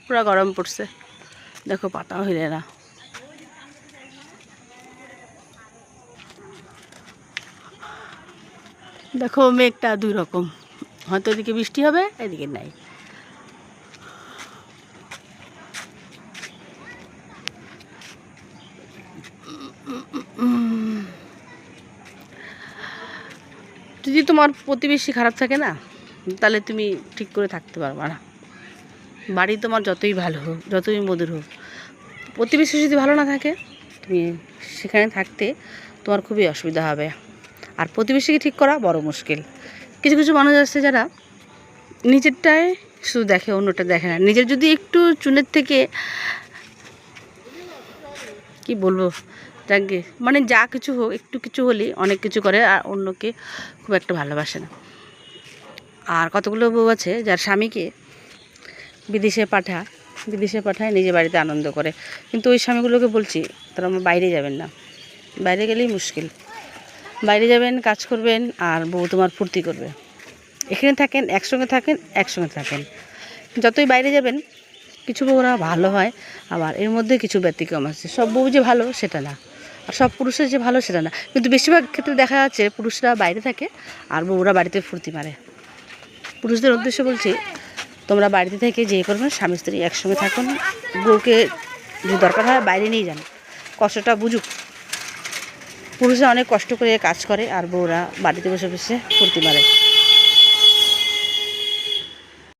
পুরো গরম পড়ছে, দেখো পাতাও হিলে না। দেখো মেঘটা দুই রকম, হয়তো এদিকে বৃষ্টি হবে, এদিকে নাই। যদি তোমার প্রতিবেশী খারাপ থাকে না, তাহলে তুমি ঠিক করে থাকতে পারবা না। বাড়ি তোমার যতই ভালো হোক, যতই মধুর হোক, প্রতিবেশী যদি ভালো না থাকে, তুমি সেখানে থাকতে তোমার খুবই অসুবিধা হবে। আর প্রতিবেশীকে ঠিক করা বড় মুশকিল। কিছু কিছু মানুষ আছে যারা নিজেরটাই শুধু দেখে, অন্যটা দেখে না। নিজের যদি একটু চুনের থেকে কি বলবো, যাকে মানে যা কিছু হোক, একটু কিছু হলেই অনেক কিছু করে, আর অন্যকে খুব একটা ভালোবাসে না। আর কতগুলো বউ আছে যার স্বামীকে বিদেশে পাঠায়, নিজে বাড়িতে আনন্দ করে। কিন্তু ওই স্বামীগুলোকে বলছি, তারা বাইরে যাবেন না, বাইরে গেলেই মুশকিল। বাইরে যাবেন, কাজ করবেন, আর বউ তোমার ফুর্তি করবে। এখানে থাকেন, একসঙ্গে থাকেন। যতই বাইরে যাবেন, কিছু বউরা ভালো হয়, আবার এর মধ্যে কিছু ব্যতিক্রম আছে। সব বউ যে ভালো সেটা না, আর সব পুরুষের যে ভালো সেটা না। কিন্তু বেশিরভাগ ক্ষেত্রে দেখা যাচ্ছে পুরুষরা বাইরে থাকে আর বউরা বাড়িতে ফুর্তি মারে। পুরুষদের উদ্দেশ্যে বলছি, তোমরা বাড়িতে থেকে যে করবেন, স্বামী স্ত্রী একসঙ্গে থাকুন। বউকে যদি দরকার হয় বাইরে নিয়ে যান, কষ্টটা বুঝুক। পুরুষরা অনেক কষ্ট করে কাজ করে, আর বউরা বাড়িতে বসে বসে ফুর্তি মারে।